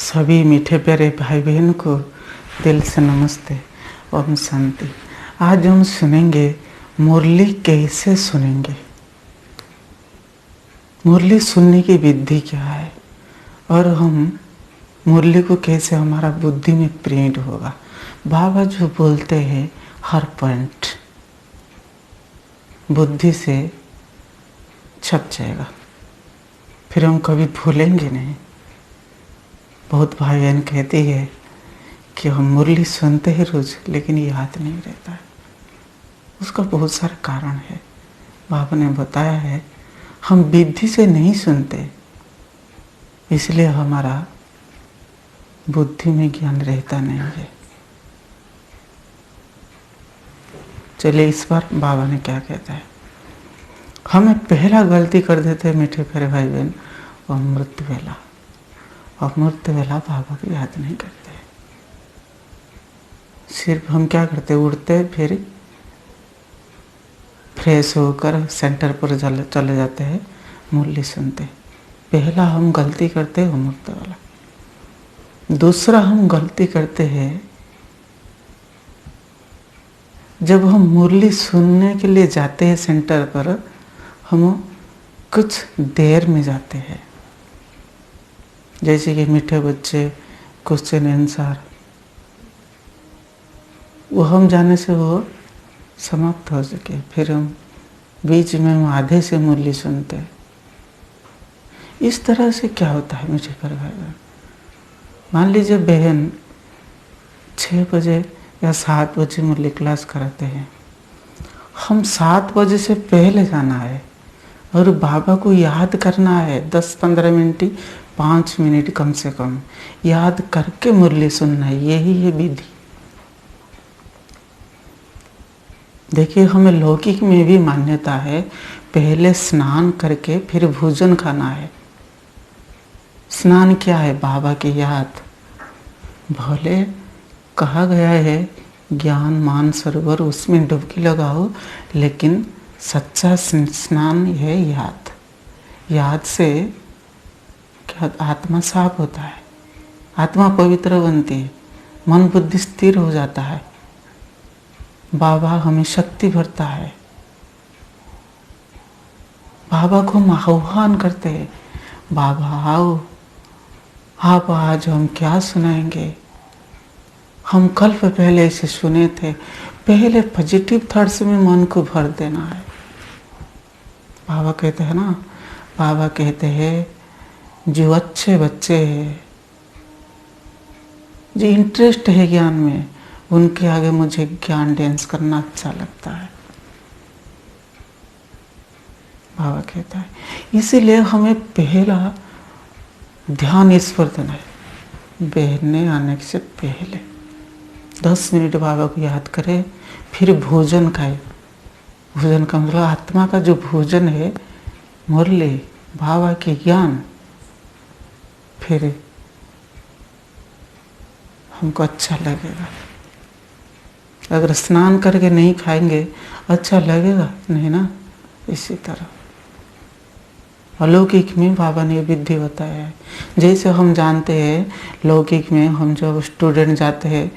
सभी मीठे प्यारे भाई बहन को दिल से नमस्ते। ओम शांति। आज हम सुनेंगे मुरली कैसे सुनेंगे, मुरली सुनने की विधि क्या है और हम मुरली को कैसे हमारा बुद्धि में प्रिंट होगा। बाबा जो बोलते हैं हर पॉइंट बुद्धि से छप जाएगा, फिर हम कभी भूलेंगे नहीं। बहुत भाई बहन कहती है कि हम मुरली सुनते हैं रोज लेकिन याद नहीं रहता है। उसका बहुत सारे कारण है। बाबा ने बताया है हम विधि से नहीं सुनते, इसलिए हमारा बुद्धि में ज्ञान रहता नहीं है। चलिए इस बार बाबा ने क्या कहता है। हमें पहला गलती कर देते हैं मीठे प्यारे भाई बहन, अमृत वेला। अमृत वेला बाबा को याद नहीं करते। सिर्फ हम क्या करते, उठते फिर फ्रेश होकर सेंटर पर चले जाते हैं, मुरली सुनते। पहला हम गलती करते हैं अमृत वाला। दूसरा हम गलती करते हैं जब हम मुरली सुनने के लिए जाते हैं सेंटर पर, हम कुछ देर में जाते हैं। जैसे कि मीठे बच्चे क्वेश्चन आंसर, वो हम जाने से वो समाप्त हो सके, फिर हम बीच में हम आधे से मुरली सुनते हैं। इस तरह से क्या होता है मुझे पर भाई बहन, मान लीजिए बहन 6 बजे या 7 बजे मुरली क्लास कराते हैं, हम 7 बजे से पहले जाना है और बाबा को याद करना है। 10-15 मिनट 5 मिनट कम से कम याद करके मुरली सुनना है। यही है विधि। देखिए हमें लौकिक में भी मान्यता है, पहले स्नान करके फिर भोजन खाना है। स्नान क्या है, बाबा की याद। भले कहा गया है ज्ञान मान सरोवर, उसमें डुबकी लगाओ, लेकिन सच्चा स्नान है याद। याद से क्या आत्मा साफ होता है, आत्मा पवित्र बनती है, मन बुद्धि स्थिर हो जाता है। बाबा हमें शक्ति भरता है। बाबा को हम आह्वान करते हैं, बाबा आओ, आप आज हम क्या सुनाएंगे। हम कल पहले इसे सुने थे। पहले पॉजिटिव थॉट्स में मन को भर देना है। बाबा कहते हैं ना, बाबा कहते हैं जो अच्छे बच्चे हैं, जो इंटरेस्ट है ज्ञान में, उनके आगे मुझे ज्ञान डांस करना अच्छा लगता है। बाबा कहता है इसीलिए हमें पहला ध्यान इस पर देना है। बहने आने से पहले 10 मिनट बाबा को याद करें, फिर भोजन खाए। भोजन का मतलब आत्मा का जो भोजन है, मुरली बाबा के ज्ञान, फिर हमको अच्छा लगेगा। अगर स्नान करके नहीं खाएंगे अच्छा लगेगा नहीं ना। इसी तरह अलौकिक में बाबा ने विधि बताया है। जैसे हम जानते हैं लौकिक में हम जब स्टूडेंट जाते हैं,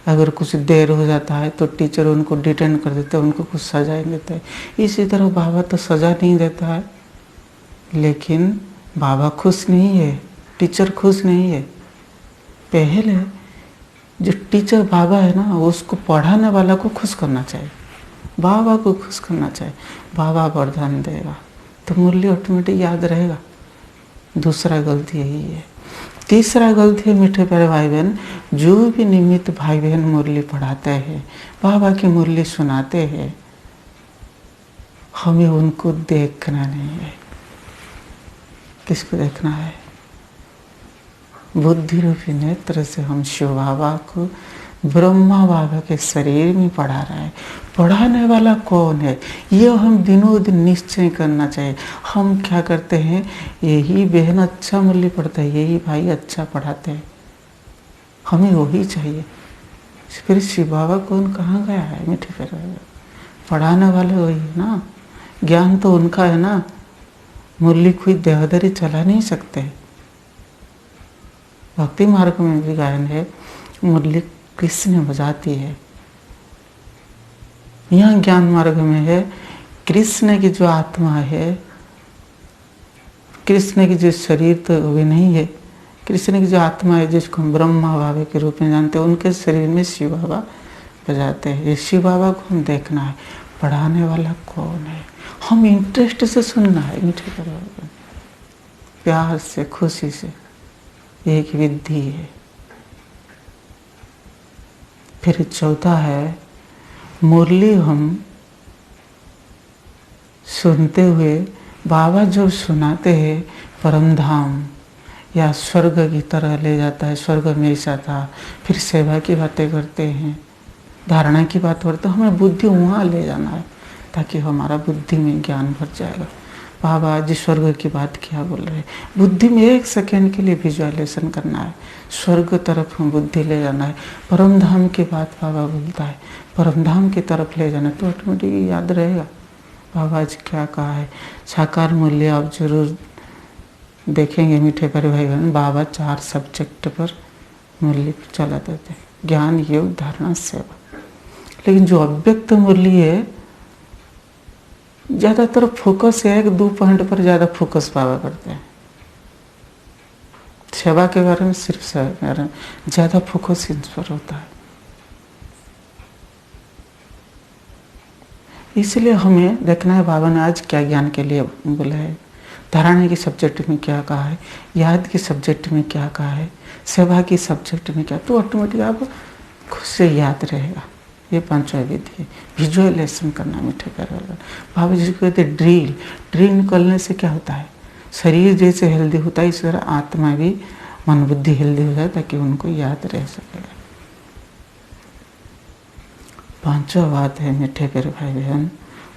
अगर कुछ देर हो जाता है तो टीचर उनको डिटेन कर देते हैं, उनको कुछ सजा देते हैं। इसी तरह बाबा तो सजा नहीं देता है, लेकिन बाबा खुश नहीं है, टीचर खुश नहीं है। पहले जो टीचर बाबा है ना, उसको पढ़ाने वाला को खुश करना चाहिए, बाबा को खुश करना चाहिए। बाबा वरदान देगा तो मुरली ऑटोमेटिक याद रहेगा। दूसरा गलती यही है। तीसरा गलती है मीठे प्यारे भाई बहन, जो भी निमित्त भाई बहन मुरली पढ़ाते हैं, बाबा की मुरली सुनाते हैं, हमें उनको देखना नहीं है। किसको देखना है? बुद्धि रूपी नेत्र से हम शिव बाबा को ब्रह्मा बाबा के शरीर में पढ़ा रहा है। पढ़ाने वाला कौन है, ये हम दिनों दिन निश्चय करना चाहिए। हम क्या करते हैं, यही बहन अच्छा मुरली पढ़ता है, यही भाई अच्छा पढ़ाते हैं, हमें वही चाहिए। फिर शिव बाबा कौन कहाँ गया है मीठे प्यारे? पढ़ाने वाले वही है ना, ज्ञान तो उनका है ना। मुरली कोई देहधरी चला नहीं सकते। भक्ति मार्ग में भी गायन है, मुरली कृष्ण बजाती है। यहाँ ज्ञान मार्ग में है, कृष्ण की जो आत्मा है, कृष्ण की जो शरीर तो भी नहीं है, कृष्ण की जो आत्मा है जिसको हम ब्रह्मा बाबा के रूप में जानते हैं, उनके शरीर में शिव बाबा बजाते हैं। ये शिव बाबा को हम देखना है, पढ़ाने वाला कौन है, हम इंटरेस्ट से सुनना है, मीठे करो प्यार से, खुशी से, एक विधि है। फिर चौथा है, मुरली हम सुनते हुए बाबा जो सुनाते हैं परम धाम या स्वर्ग की तरह ले जाता है, स्वर्ग में ऐसा था। फिर सेवा की बातें करते हैं, धारणा की बात करते हैं, हमें बुद्धि वहाँ ले जाना है ताकि हमारा बुद्धि में ज्ञान भर जाएगा। बाबा जी स्वर्ग की बात क्या बोल रहे हैं, बुद्धि में 1 सेकेंड के लिए विजुअलाइजेशन करना है, स्वर्ग तरफ हम बुद्धि ले जाना है। परम धाम की बात बाबा बोलता है, परम धाम की तरफ ले जाना, तो ऑटोमेटिक याद रहेगा बाबा जी क्या कहा है। साकार मूल्य आप जरूर देखेंगे मीठे प्यारे भाई बहन, बाबा 4 सब्जेक्ट पर मूल्य चलाते थे, ज्ञान, योग, धारणा, सेवा। लेकिन जो अव्यक्त मूल्य है ज़्यादातर फोकस है 1-2 पॉइंट पर ज़्यादा फोकस बाबा करते हैं। सेवा के बारे में, सिर्फ सेवा के बारे में ज़्यादा फोकस इन पर होता है। इसलिए हमें देखना है बाबा ने आज क्या ज्ञान के लिए बोला है, धारणा की सब्जेक्ट में क्या कहा है, याद की सब्जेक्ट में क्या कहा है, सेवा की सब्जेक्ट में क्या, तो ऑटोमेटिक आपको खुद से याद रहेगा। ये 5वां विधि है, विजुअलाइजेशन करना मीठे प्यारे वाला। बाबा जी कहते हैं ड्रिल, ड्रिल निकलने से क्या होता है, शरीर जैसे हेल्दी होता है इस तरह आत्मा भी, मन बुद्धि हेल्दी हो जाए ताकि उनको याद रह सकेगा। 5वां बात है मीठे प्यारे भाई बहन,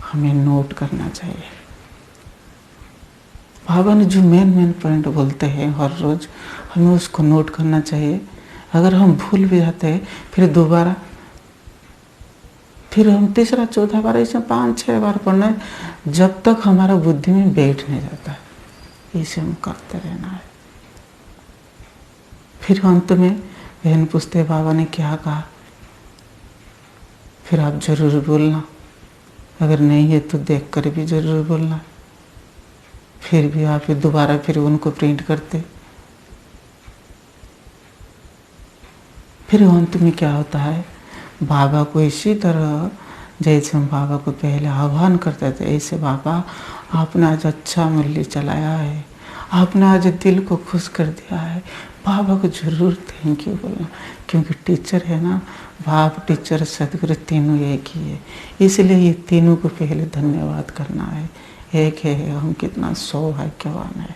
हमें नोट करना चाहिए। बाबा ने जो मेन पॉइंट बोलते हैं हर रोज, हमें उसको नोट करना चाहिए। अगर हम भूल भी जाते हैं फिर दोबारा, फिर हम तीसरा चौथा बार, ऐसे 5-6 बार पढ़ना है, जब तक हमारा बुद्धि में बैठ नहीं जाता है। इसे हम करते रहना है। फिर अंत में बहन पूछते बाबा ने क्या कहा, फिर आप जरूर बोलना, अगर नहीं है तो देख कर भी जरूर बोलना। फिर भी आप दोबारा फिर उनको प्रिंट करते। फिर अंत में क्या होता है, बाबा को इसी तरह जैसे हम बाबा को पहले आह्वान करते थे, ऐसे बाबा आपने आज अच्छा मूल्य चलाया है, आपने आज दिल को खुश कर दिया है, बाबा को जरूर थैंक यू बोलना। क्योंकि टीचर है ना, बाप, टीचर, सदगुरु तीनों एक ही है, इसलिए ये तीनों को पहले धन्यवाद करना है। एक है, हम कितना सौभाग्यवान है।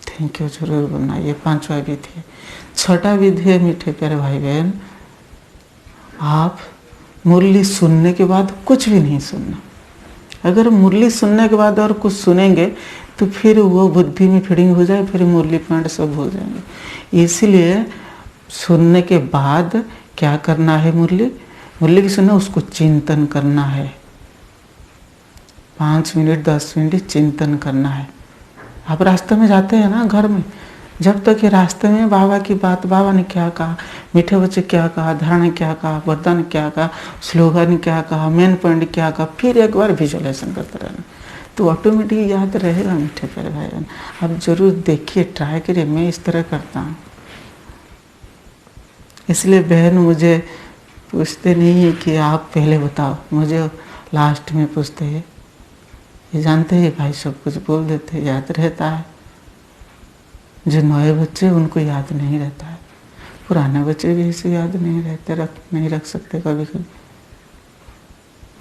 थैंक यू जरूर बोलना। ये 5वां विधि है। 6वां विधि है मीठे प्यारे भाई बहन, आप मुरली सुनने के बाद कुछ भी नहीं सुनना। अगर मुरली सुनने के बाद और कुछ सुनेंगे तो फिर वो बुद्धि में फीडिंग हो जाए, फिर मुरली पॉइंट सब भूल जाएंगे। इसलिए सुनने के बाद क्या करना है, मुरली की सुनना, उसको चिंतन करना है। 5 मिनट 10 मिनट चिंतन करना है। आप रास्ते में जाते हैं ना घर में, जब तक ये रास्ते में बाबा की बात, बाबा ने क्या कहा, मीठे बच्चे क्या कहा, धारणा क्या कहा, वरदान क्या कहा, स्लोगन क्या कहा, मेन पॉइंट क्या कहा, फिर एक बार विजुअलाइजेशन करते रहना, तो ऑटोमेटिक याद रहेगा मीठे प्यारे भाई बहन। आप जरूर देखिए, ट्राई करिए। मैं इस तरह करता हूँ। इसलिए बहन मुझे पूछते नहीं है कि आप पहले बताओ, मुझे लास्ट में पूछते हैं। ये जानते हैं भाई सब कुछ बोल देते, याद रहता है। जो नए बच्चे उनको याद नहीं रहता है, पुराने बच्चे भी ऐसे याद नहीं रहते, नहीं रख सकते कभी कभी।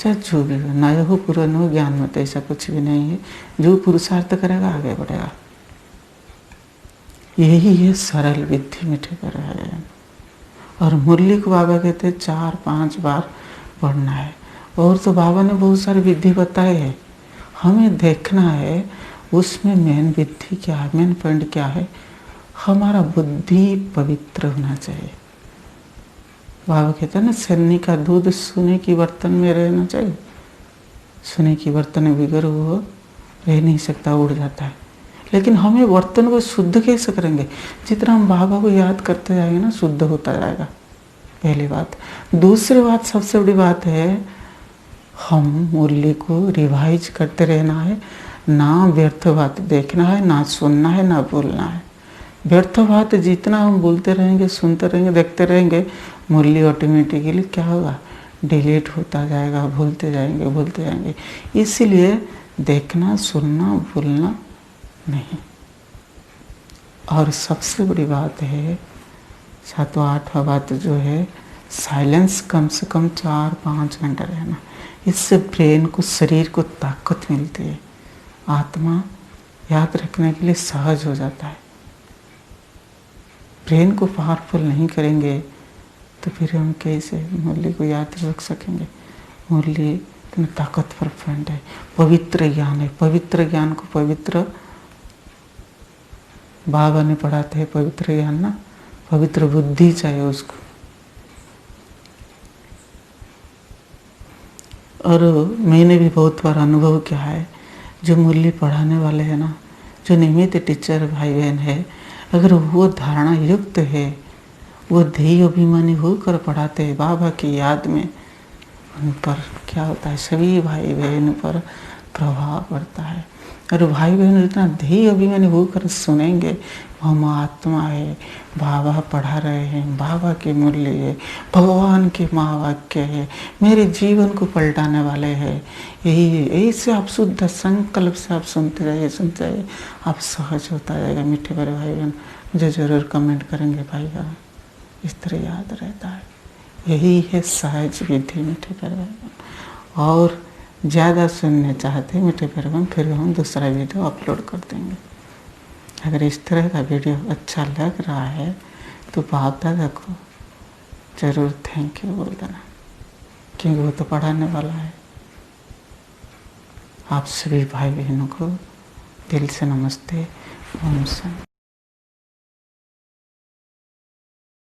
चाहे जो भी हो, नए हो पुराने हो, ज्ञान में तो ऐसा कुछ भी नहीं है। जो पुरुषार्थ करेगा आगे बढ़ेगा। यही है सरल विधि मीठे कर रहा है। और मुरली को बाबा कहते 4-5 बार पढ़ना है। और तो बाबा ने बहुत सारी विधि बताए है, हमें देखना है उसमें मेन विधि क्या है, मेन पॉइंट क्या है। हमारा बुद्धि पवित्र होना चाहिए। बाबा कहते हैं ना, सन्नी का दूध सोने की बर्तन में रहना चाहिए। सोने की बर्तन में बिगर वो रह नहीं सकता, उड़ जाता है। लेकिन हमें बर्तन को शुद्ध कैसे करेंगे? जितना हम बाबा को याद करते जाएंगे ना, शुद्ध होता जाएगा, पहली बात। दूसरी बात, सबसे बड़ी बात है, हम मुरली को रिवाइज करते रहना है। ना व्यर्थ बात देखना है, ना सुनना है, ना बोलना है। व्यर्थ बात जितना हम बोलते रहेंगे, सुनते रहेंगे, देखते रहेंगे, मुरली ऑटोमेटिकली क्या होगा, डिलीट होता जाएगा, भूलते जाएंगे। इसीलिए देखना, सुनना, बोलना नहीं। और सबसे बड़ी बात है, 7वां 8वां बात जो है, साइलेंस कम से कम 4-5 घंटा रहना। इससे ब्रेन को, शरीर को ताकत मिलती है। आत्मा याद रखने के लिए सहज हो जाता है। ब्रेन को पावरफुल नहीं करेंगे तो फिर हम कैसे मुरली को याद रख सकेंगे? मुरली इतना ताकतवर फ्रेंड है, पवित्र ज्ञान है। पवित्र ज्ञान को पवित्र बाबा ने पढ़ाते हैं, पवित्र ज्ञान ना, पवित्र बुद्धि चाहिए उसको। और मैंने भी बहुत बार अनुभव किया है, जो मुरली पढ़ाने वाले हैं ना, जो नियमित टीचर भाई बहन है, अगर वो धारणा युक्त है, वो ध्येय अभिमानी होकर पढ़ाते हैं बाबा की याद में, उन पर क्या होता है, सभी भाई बहन पर प्रभाव पड़ता है। और भाई बहन इतना ध्येय अभिमानी होकर सुनेंगे, हम आत्मा है, बाबा पढ़ा रहे हैं, बाबा की मुरली है, भगवान के महावाक्य है, मेरे जीवन को पलटाने वाले हैं। यही से आप शुद्ध संकल्प से आप सुनते जाइए, आप सहज होता जाएगा। मीठे बड़े भाई बहन मुझे ज़रूर कमेंट करेंगे, भाई बहन इस तरह याद रहता है। यही है सहज विधि मीठे बड़े भाई बहन। और ज़्यादा सुनने चाहते मीठे बड़े बहन, फिर हम दूसरा वीडियो अपलोड कर देंगे। अगर इस तरह का वीडियो अच्छा लग रहा है तो बाप दादा को ज़रूर थैंक यू बोल देना, क्योंकि वो तो पढ़ाने वाला है। आप सभी भाई बहनों को दिल से नमस्ते। ओम शांति।